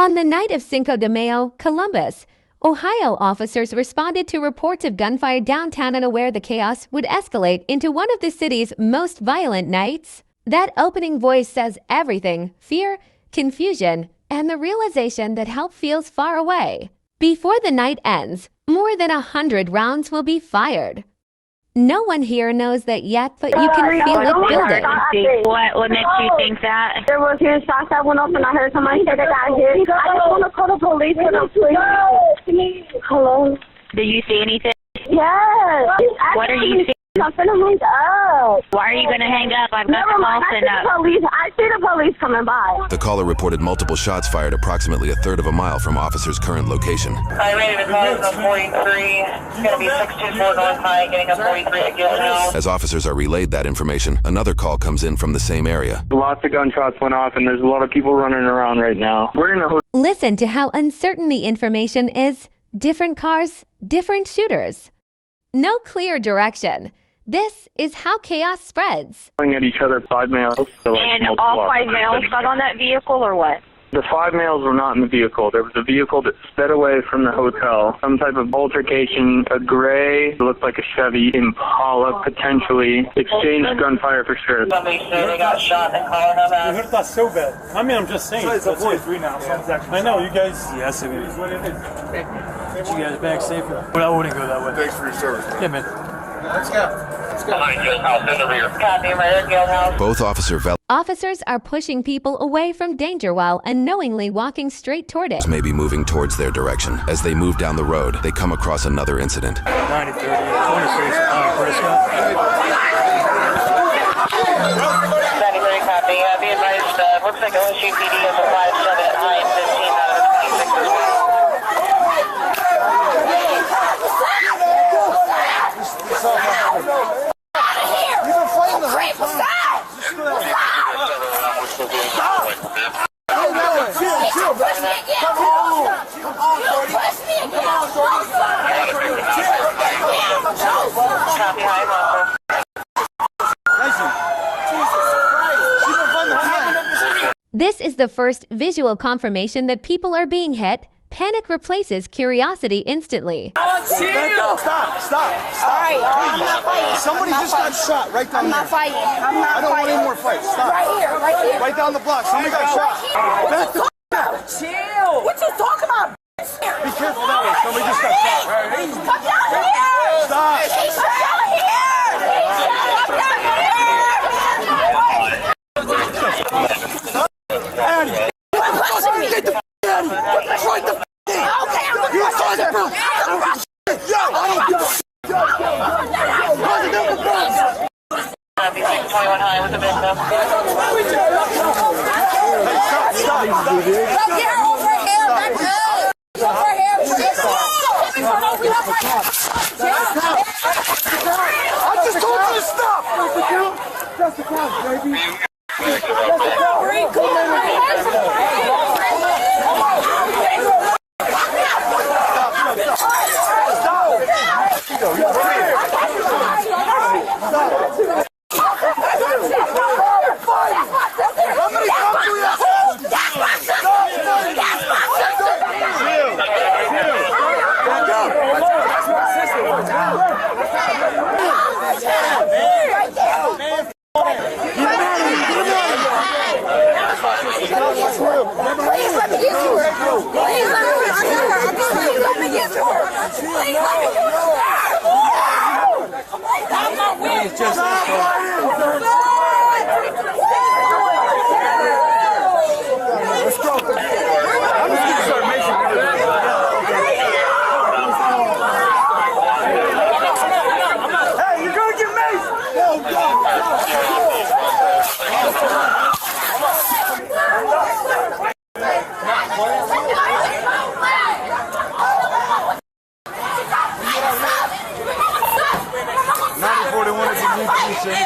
On the night of Cinco de Mayo, Columbus, Ohio, officers responded to reports of gunfire downtown and aware the chaos would escalate into one of the city's most violent nights. That opening voice says everything: fear, confusion, and the realization that help feels far away. Before the night ends, more than 100 rounds will be fired. No one here knows that yet, but you can feel it building. What makes you think that? There was huge shots that went off and I heard somebody say they got hit. I just want to call the police for them, please. Hello? Do you see anything? Yes. What are you seeing? I'm finna hang up. Why are you going to hang up? I've got the call set up. I see the police coming by. The caller reported multiple shots fired approximately a third of a mile from officers' current location. I rated a call on 43. It's going to be 624 North High, getting up 43 at Gill House. As officers are relayed that information, another call comes in from the same area. Lots of gunshots went off and there's a lot of people running around right now. We're in a hotel. Listen to how uncertain the information is. Different cars, different shooters. No clear direction. This is how chaos spreads. At each other, 5 males. And all 5 males got on that vehicle or what? The 5 males were not in the vehicle. There was a vehicle that sped away from the hotel. Some type of altercation, a gray, looked like a Chevy Impala, potentially. Exchanged gunfire for sure. Somebody said they got shot and calling them out. You hurt that so bad. I mean, I'm just saying. It's 43 now. I know, you guys. Yes, it is. What it is. Get you guys back safely. But I wouldn't go that way. Thanks for your service. Yeah, man. Let's go. Behind Gill House, in the rear. Copy, right at Gill House. Both Officers are pushing people away from danger while unknowingly walking straight toward it. may be moving towards their direction. As they move down the road, they come across another incident. 90-30, 26, Prescott. 93, copy. Be advised, looks like OSU PD has a 5-7 at I-15 out of 26 as well. This is the first visual confirmation that people are being hit. Panic replaces curiosity instantly. Stop. All right, I'm not fighting. Somebody just got shot right down there. I'm not fighting. I don't want any more fights. Stop. Right here. Right down the block. Somebody got shot. Back the up. Chill. What you talking about? Be careful that way. Somebody just got shot. Come down here. Stop. Come down here. Eddie. Get the right the Okay, I'm the rusher. I'm the rusher. Yo, I don't give a Copy, 621 high with the victim. Stop. Look here, over here. Over here. I just told you to stop. That's the count, baby.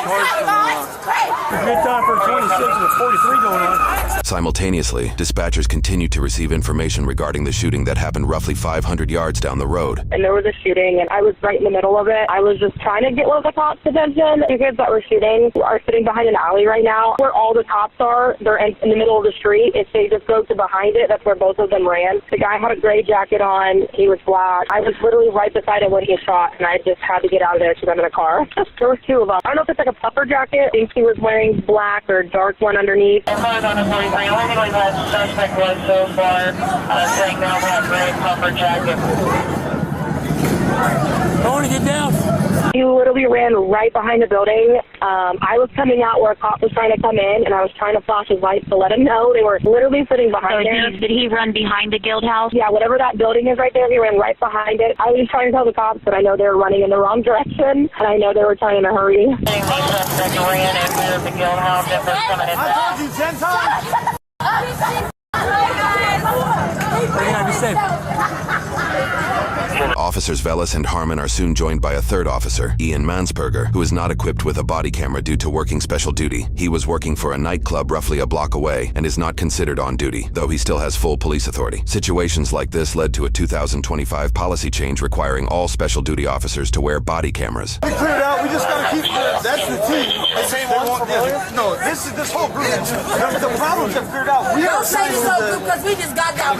Cars from Simultaneously, dispatchers continued to receive information regarding the shooting that happened roughly 500 yards down the road. And there was a shooting, and I was right in the middle of it. I was just trying to get one of the cops' attention. The kids that were shooting are sitting behind an alley right now. Where all the cops are, they're in the middle of the street. If they just go to behind it, that's where both of them ran. The guy had a gray jacket on. He was black. I was literally right beside him when he shot, and I just had to get out of there because I'm in a car. There was two of them. I don't know if it's like a puffer jacket. I think he was wearing black or dark one underneath. On the 43, only thing that suspect was so far, saying now that gray puffer jacket. I want to get down. He literally ran right behind the building. I was coming out where a cop was trying to come in, and I was trying to flash his lights to let him know. They were literally sitting behind there. Did he run behind the guild house? Yeah, whatever that building is right there, he ran right behind it. I was just trying to tell the cops that I know they were running in the wrong direction, and I know they were trying to hurry. Suspect ran in there at the guild house and was coming in back. I told you 10 times! We're gonna be safe. Officers Velas and Harmon are soon joined by a third officer, Ian Mansperger, who is not equipped with a body camera due to working special duty. He was working for a nightclub roughly a block away and is not considered on duty, though he still has full police authority. Situations like this led to a 2025 policy change requiring all special duty officers to wear body cameras. We cleared out, we just gotta keep clear. That's the team. The same one? No, this whole group. The problems have cleared out. We Don't say so good because we just got down.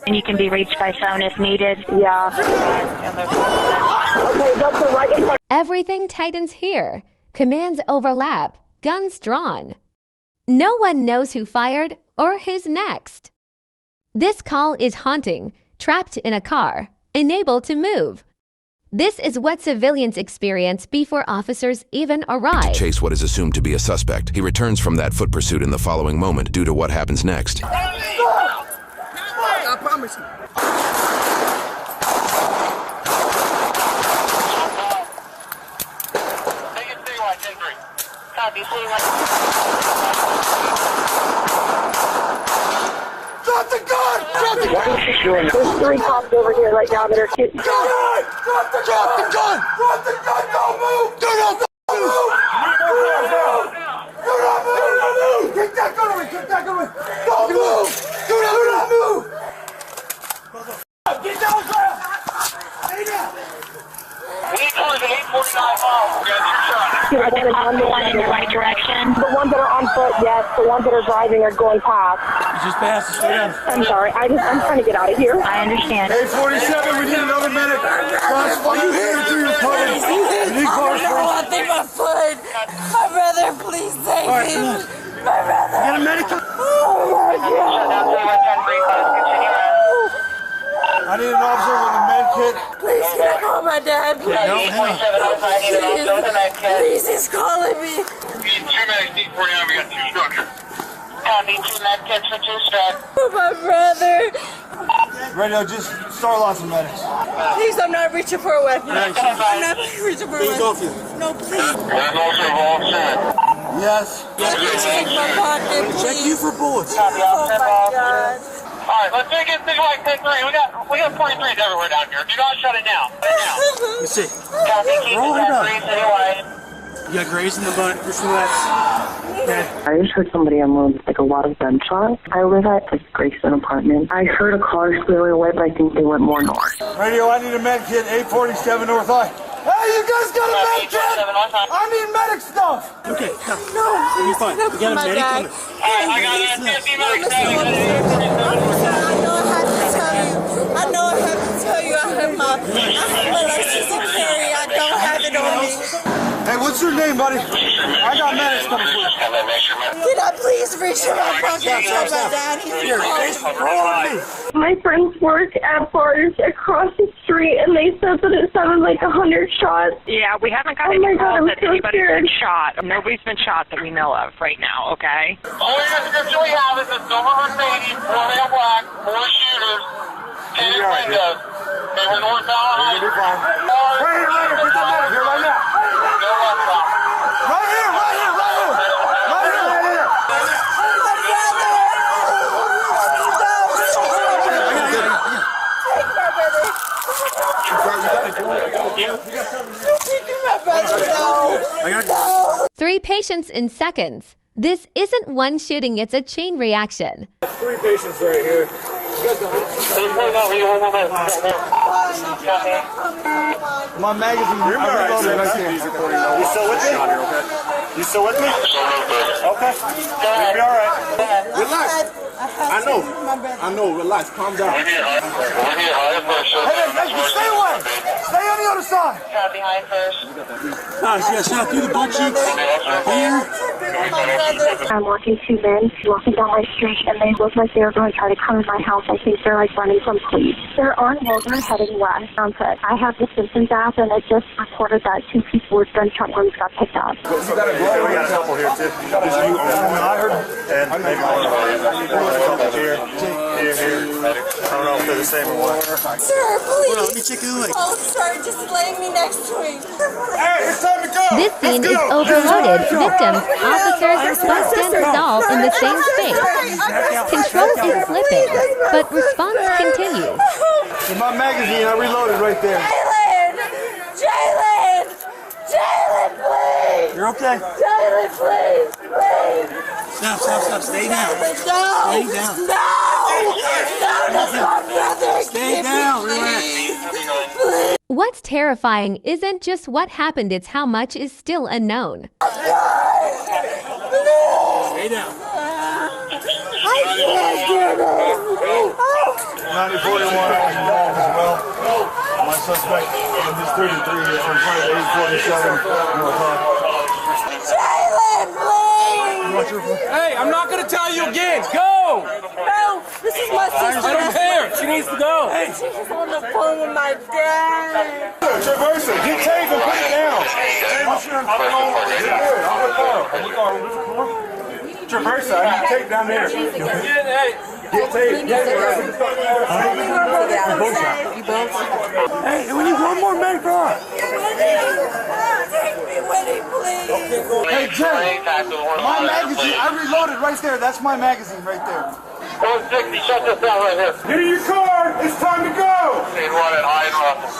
And you can be reached by phone if needed. Yeah. Okay, that's the right in front. Everything tightens here. Commands overlap. Guns drawn. No one knows who fired or who's next. This call is haunting, trapped in a car, unable to move. This is what civilians experience before officers even arrive. To chase what is assumed to be a suspect. He returns from that foot pursuit in the following moment due to what happens next. I promise you. Take it 3-1, 10-3. Copy, 3-1. Drop the gun! Drop the gun! There's three cops over here right now that are shooting. Drop the gun! Drop the gun! Drop the gun! Don't move! Do not move! Do not move! Take that gun away! Take that gun away! Don't move! Do not move! Get down, sir! Stay down! We need towards the 849 mile. We got 2 shots. Are the cops going in the right direction? The ones that are on foot, yes. The ones that are driving are going past. You just passed the shootout. I'm sorry. I'm trying to get out of here. I understand. 847, we need another minute. Are you here through your phone? You need cars No, first. I think my foot. My brother, please save me. My brother. Get a medical. Oh my God. Shutdown 3-1, 10-3, cause continue on. I need an officer with a med kit. Please can I call my dad, please? No, 847, need an officer with a med kit. Please, he's calling me. We need 2 medics, 849, we got 2 structure. Copy, 2 med kits for 2 struck. Oh, my brother. Radio, just start lots of medics. Please, I'm not reaching for a weapon. I'm not reaching for a Things off you. weapon. No, please. We're also involved soon. Yes. Check my pocket, please. Check you for bullets. Copy, Oh, officer my involved. God. Alright, let's take it big like 10-3. We got 43s everywhere down here. Do not shut it down. Right now. Let's see. Copy, keep it at 3 citywide. You got graze in the butt. Push the left. Okay. I just heard somebody unload like a lot of gunshots. I live at like Grayson apartment. I heard a car squealing away, but I think they went more north. Radio, I need a med kit, 847 North I. Hey, you guys got a med kit? I need medic stuff. Okay, come. No, You're fine. We got a my medic bag. coming. Alright, I got a 50 medics down. I know I have to tell you. I have my license to carry. I don't have it on me. Hey, what's your name, buddy? I got medics coming for you. Can I please reach in my pocket and tell my dad he's calling? My friends work at bars across the street, and they said that it sounded like 100 shots. Yeah, we haven't got Oh my any God, calls I'm that so anybody's scared. been shot. Nobody's been shot that we know of right now, okay? Only description we have is a silver Mercedes, 4-male black, 4 shooters, 10 windows. They were northbound high. You'll be fine. Right here, get the medic here right now. Go westbound. Right here, right here, right here. Right here, right here. My brother. No! 3 patients in seconds. This isn't one shooting, it's a chain reaction. 3 patients right here. My magazine. You're right there. You still with me? You still with me? Okay. You'll be all right. Relax. I know. Relax. Calm down. Hey, stay away. Stay on the other side. Shot behind first. Yeah, shot through the butt cheeks. Here. I'm watching 2 men walking down my street, and they look like they're going to try to come in my house. I think they're like running from police. They're on Wilbur heading west. I have the Simpsons app, and it just reported that 2 people with gunshot wounds got picked up. We got a couple here too. I heard. And maybe one of them here. I don't know if they're the same or what. Sir, please. Let me check it out. Oh, sir, just lay me next to him. Hey, it's time to go. This scene is overloaded. Victims, officers, bus standers all in the same space. Control is slipping, but response continues. In my magazine, I reloaded right there. Jalen, please. You're okay. Jalen, please. Stop. Stay down. No. Stay down. No, that's my brother. Stay down. Please. What's terrifying isn't just what happened, it's how much is still unknown. Stay down. I can't do this. 9041 as well. My suspect is 33 on Friday, 847 North High. Jalen, please. Hey, I'm not gonna tell you again. Go! No, this is my sister. I don't care. She needs to go. Hey. She's on the phone with my dad. Traverse it. Get tape and put it down. Traverse it. I need tape down there. Get tape. Hey, we need one more medic car. Take me with him, please. Hey, Jay. My magazine. I reloaded right there. That's my magazine right there. 160, shut this down right here. Get in your car. It's time to go. Need one at High and Russell.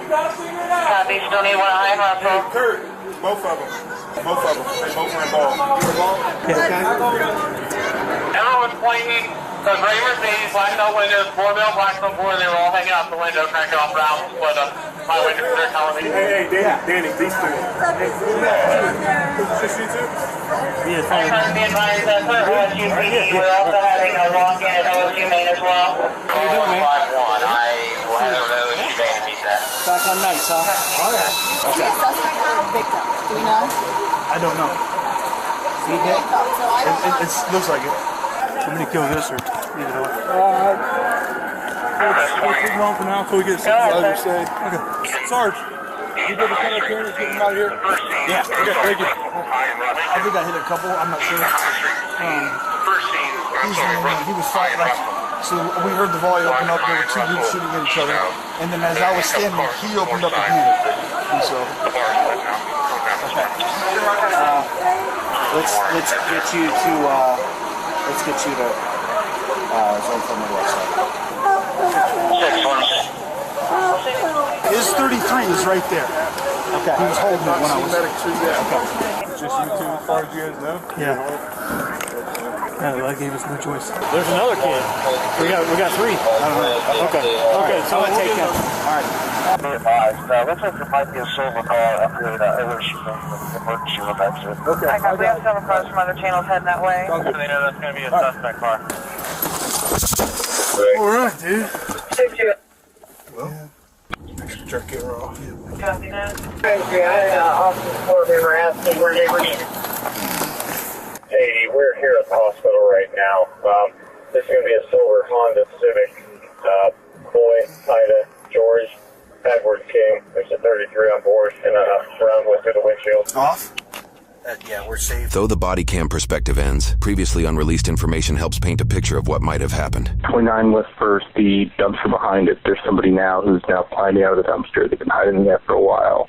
Copy, still need one at High and Russell. Kurt, both of them. They both are involved. Everyone's pointing. So gray Mercedes, blacked out windows, 4-wheel, blacked on 4, they were all hanging out the window, cranking off rounds, but my windows are telling me. Hey, Danny, these two. I'm trying to be advised that we're also having a walk-in at OSU Main as well. How you doing, man? I will have OSU Main to meet that. Back on nights, huh? Okay. Victim, do we know? I don't know. It looks like it. Somebody kill this or leave it on. Let's move on for now until we get something to say. Okay. Sarge, you go to come up here and get him out of here? Yeah. Okay, thank you. I think I hit a couple. I'm not sure. He was fighting. So we heard the volley open up. There were 2 groups shooting at each other. And then as I was standing, he opened up again. And so. Okay. Let's get you to zone from the west side. His 33 is right there. Okay. He was holding it when I was. Okay. Just you two, as far as you guys know? Yeah. Yeah, that gave us no choice. There's another kid. We got 3. I don't know. Okay, so I'm gonna take him. All right. Looks like there might be a silver car up here that emergency room exit. Okay. I got, we have several cars from other channels heading that way. So they know that's going to be a suspect car. All right, dude. Well, extra jerky raw. Copy that. Hey, Officer Corbin, we're asking where they were needed. Hey, we're here at the hospital right now. This is going to be a silver Honda Civic. Boy, Ida, George, Edward King. There's a 33 on board and a round went through the windshield. Off? Yeah, we're safe. Though the body cam perspective ends, previously unreleased information helps paint a picture of what might have happened. 29 West First, the dumpster behind it. There's somebody now who's now climbing out of the dumpster. They've been hiding there for a while.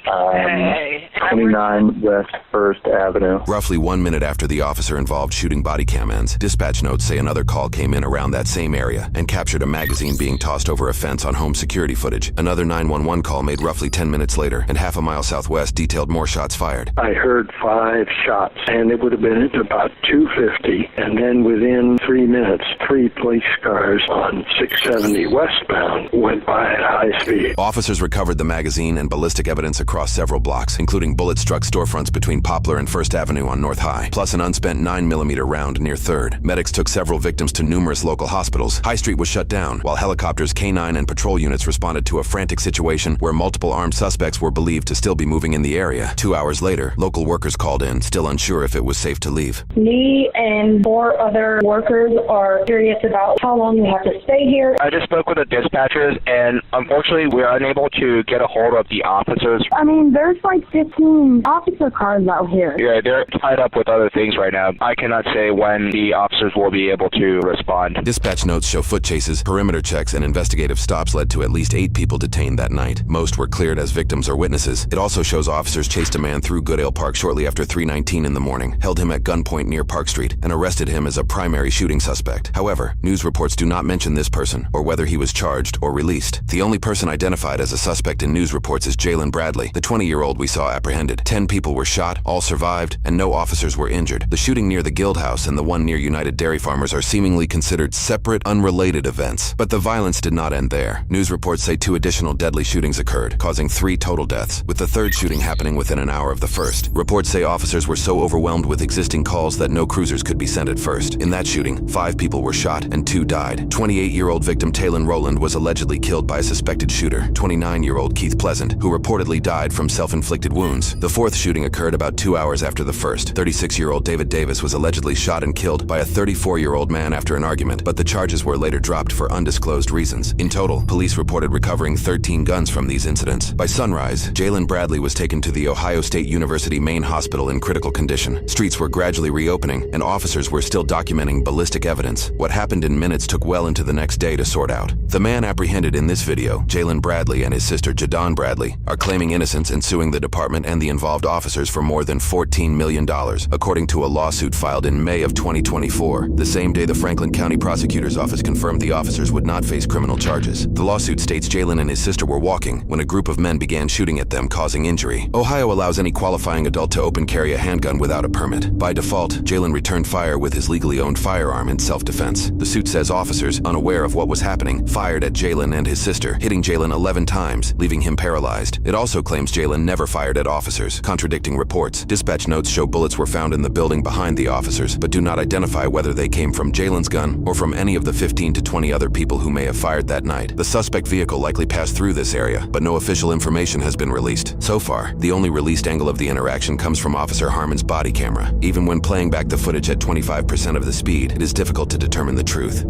Okay. 29 West First Avenue. Roughly 1 minute after the officer-involved shooting body cam ends, dispatch notes say another call came in around that same area and captured a magazine being tossed over a fence on home security footage. Another 911 call made roughly 10 minutes later and half a mile southwest detailed more shots fired. I heard 5 shots, and it would have been at about 2:50, and then within 3 minutes, 3 police cars on 670 westbound went by at high speed. Officers recovered the magazine and ballistic evidence across several blocks, including bullet-struck storefronts between Poplar and First Avenue on North High, plus an unspent 9mm round near 3rd. Medics took several victims to numerous local hospitals. High Street was shut down, while helicopters, K-9, and patrol units responded to a frantic situation where multiple armed suspects were believed to still be moving in the area. 2 hours later, local workers called in, still unsure if it was safe to leave. Me and 4 other workers are curious about how long we have to stay here. I just spoke with the dispatchers, and unfortunately, we're unable to get a hold of the officers. I mean, there's like 15 officer cars out here. Yeah, they're tied up with other things right now. I cannot say when the officers will be able to respond. Dispatch notes show foot chases, perimeter checks, and investigative stops led to at least 8 people detained that night. Most were cleared as victims or witnesses. It also shows officers chased a man through Goodale Park shortly after 3:19 in the morning, held him at gunpoint near Park Street, and arrested him as a primary shooting suspect. However, news reports do not mention this person or whether he was charged or released. The only person identified as a suspect in news reports is Jalen Bradley, the 20-year-old we saw apprehended. 10 people were shot, all survived, and no officers were injured. The shooting near the Guild House and the one near United Dairy Farmers are seemingly considered separate, unrelated events. But the violence did not end there. News reports say 2 additional deadly shootings occurred, causing 3 total deaths, with the 3rd shooting happening within an hour of the first. Reports say officers were so overwhelmed with existing calls that no cruisers could be sent at first. In that shooting, 5 people were shot and 2 died. 28-year-old victim Taylon Rowland was allegedly killed by a suspected shooter, 29-year-old Keith Pleasant, who reportedly died from self-inflicted wounds. The 4th shooting occurred about 2 hours after the first. 36-year-old David Davis was allegedly shot and killed by a 34-year-old man after an argument, but the charges were later dropped for undisclosed reasons. In total, police reported recovering 13 guns from these incidents. By sunrise, Jalen Bradley was taken to the Ohio State University main hospital in critical condition. Streets were gradually reopening, and officers were still documenting ballistic evidence. What happened in minutes took well into the next day to sort out. The man apprehended in this video, Jalen Bradley, and his sister Jadon Bradley, are claiming innocence and suing the department and the involved officers for more than $14 million, according to a lawsuit filed in May of 2024, the same day the Franklin County Prosecutor's Office confirmed the officers would not face criminal charges. The lawsuit states Jalen and his sister were walking when a group of men began shooting at them, causing injury. Ohio allows any qualifying adult to open carry a handgun without a permit. By default, Jalen returned fire with his legally owned firearm in self-defense. The suit says officers, unaware of what was happening, fired at Jalen and his sister, hitting Jalen 11 times, leaving him paralyzed. It also claims Jalen never fired at officers, contradicting reports. Dispatch notes show bullets were found in the building behind the officers, but do not identify whether they came from Jalen's gun or from any of the 15 to 20 other people who may have fired that night. The suspect vehicle likely passed through this area, but no official information has been released. So far, the only released angle of the interaction comes from Officer Harmon's body camera. Even when playing back the footage at 25% of the speed, it is difficult to determine the truth.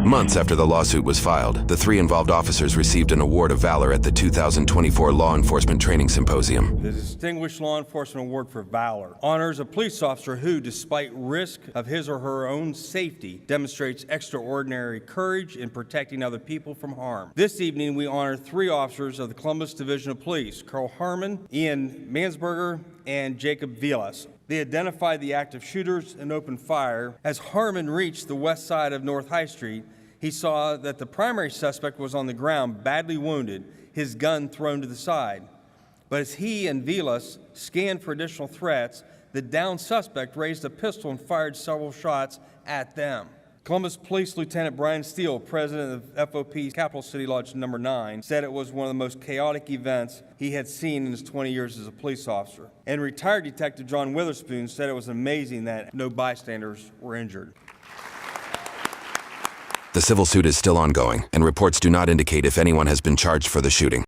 Months after the lawsuit was filed, the 3 involved officers received an Award of Valor at the 2024 Law Enforcement Training Symposium. The Distinguished Law Enforcement Award for Valor honors a police officer who, despite risk of his or her own safety, demonstrates extraordinary courage in protecting other people from harm. This evening, we honor 3 officers of the Columbus Division of Police, Carl Harmon, Ian Mansberger, and Jacob Vilas. They identified the active shooters and opened fire. As Harmon reached the west side of North High Street, he saw that the primary suspect was on the ground, badly wounded, his gun thrown to the side. But as he and Vilas scanned for additional threats, the downed suspect raised a pistol and fired several shots at them. Columbus Police Lieutenant Brian Steele, president of FOP Capital City Lodge No. 9, said it was one of the most chaotic events he had seen in his 20 years as a police officer. And retired Detective John Witherspoon said it was amazing that no bystanders were injured. The civil suit is still ongoing, and reports do not indicate if anyone has been charged for the shooting.